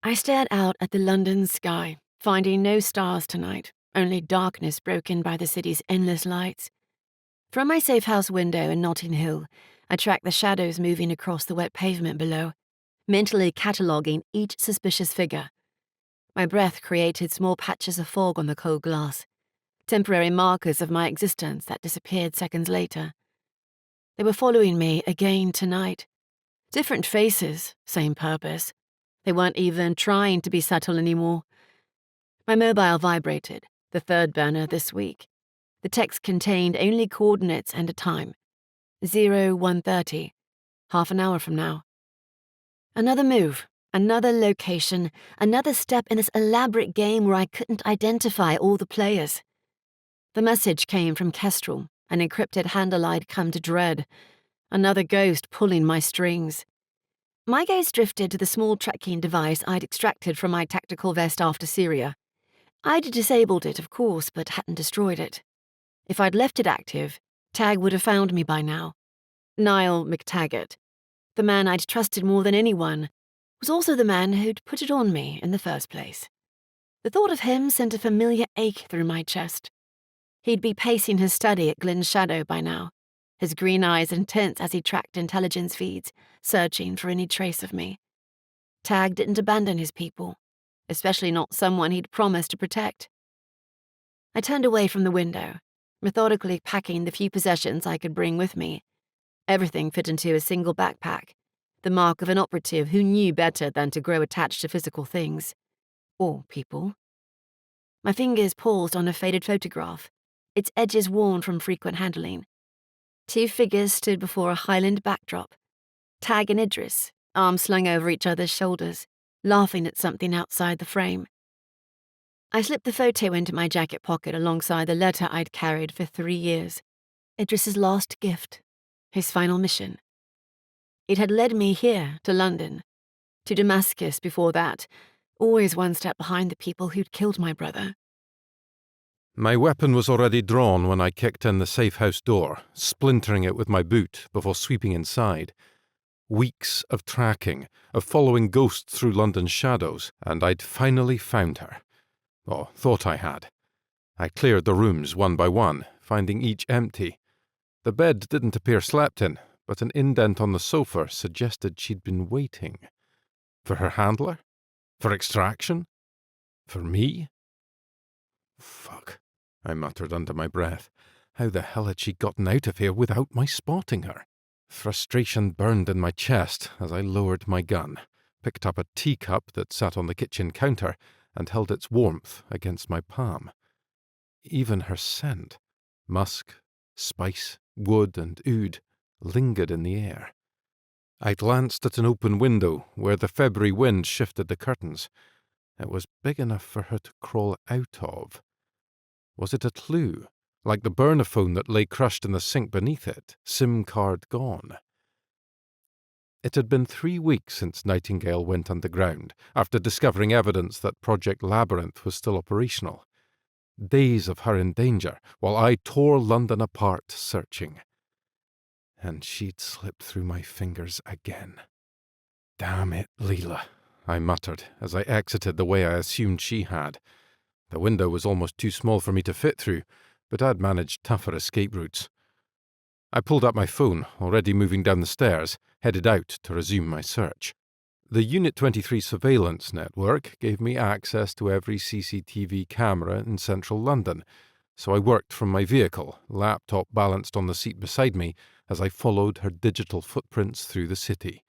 I stared out at the London sky, finding no stars tonight, only darkness broken by the city's endless lights. From my safe house window in Notting Hill, I tracked the shadows moving across the wet pavement below, mentally cataloguing each suspicious figure. My breath created small patches of fog on the cold glass, temporary markers of my existence that disappeared seconds later. They were following me again tonight. Different faces, same purpose. They weren't even trying to be subtle anymore. My mobile vibrated, the third burner this week. The text contained only coordinates and a time. 01:30, half an hour from now. Another move, another location, another step in this elaborate game where I couldn't identify all the players. The message came from Kestrel, an encrypted handle I'd come to dread. Another ghost pulling my strings. My gaze drifted to the small tracking device I'd extracted from my tactical vest after Syria. I'd disabled it, of course, but hadn't destroyed it. If I'd left it active, Tag would have found me by now. Niall McTaggart, the man I'd trusted more than anyone, was also the man who'd put it on me in the first place. The thought of him sent a familiar ache through my chest. He'd be pacing his study at Glyn's shadow by now, his green eyes intense as he tracked intelligence feeds, searching for any trace of me. Tag didn't abandon his people, especially not someone he'd promised to protect. I turned away from the window, methodically packing the few possessions I could bring with me. Everything fit into a single backpack, the mark of an operative who knew better than to grow attached to physical things. Or people. My fingers paused on a faded photograph, its edges worn from frequent handling. Two figures stood before a Highland backdrop. Tag and Idris, arms slung over each other's shoulders, laughing at something outside the frame. I slipped the photo into my jacket pocket alongside the letter I'd carried for 3 years. Idris's last gift, his final mission. It had led me here, to London, to Damascus before that, always one step behind the people who'd killed my brother. My weapon was already drawn when I kicked in the safe house door, splintering it with my boot before sweeping inside. Weeks of tracking, of following ghosts through London's shadows, and I'd finally found her. Or thought I had. I cleared the rooms one by one, finding each empty. The bed didn't appear slept in, but an indent on the sofa suggested she'd been waiting. For her handler? For extraction? For me? Fuck, I muttered under my breath. How the hell had she gotten out of here without my spotting her? Frustration burned in my chest as I lowered my gun, picked up a teacup that sat on the kitchen counter, and held its warmth against my palm. Even her scent, musk, spice, wood, and oud, lingered in the air. I glanced at an open window where the February wind shifted the curtains. It was big enough for her to crawl out of. Was it a clue, like the burner phone that lay crushed in the sink beneath it, SIM card gone? It had been 3 weeks since Nightingale went underground, after discovering evidence that Project Labyrinth was still operational. Days of her in danger, while I tore London apart searching. And she'd slipped through my fingers again. Damn it, Leela, I muttered as I exited the way I assumed she had. The window was almost too small for me to fit through, but I'd managed tougher escape routes. I pulled up my phone, already moving down the stairs, headed out to resume my search. The Unit 23 surveillance network gave me access to every CCTV camera in central London, so I worked from my vehicle, laptop balanced on the seat beside me, as I followed her digital footprints through the city.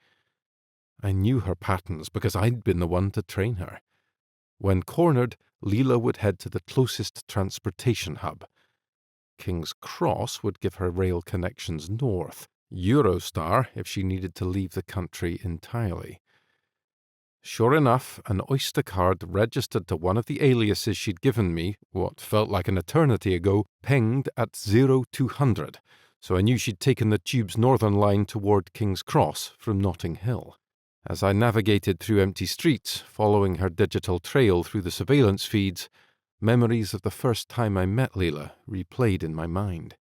I knew her patterns because I'd been the one to train her. When cornered, Leela would head to the closest transportation hub. King's Cross would give her rail connections north, Eurostar if she needed to leave the country entirely. Sure enough, an Oyster card registered to one of the aliases she'd given me, what felt like an eternity ago, pinged at 0200, so I knew she'd taken the tube's northern line toward King's Cross from Notting Hill. As I navigated through empty streets, following her digital trail through the surveillance feeds, memories of the first time I met Leela replayed in my mind.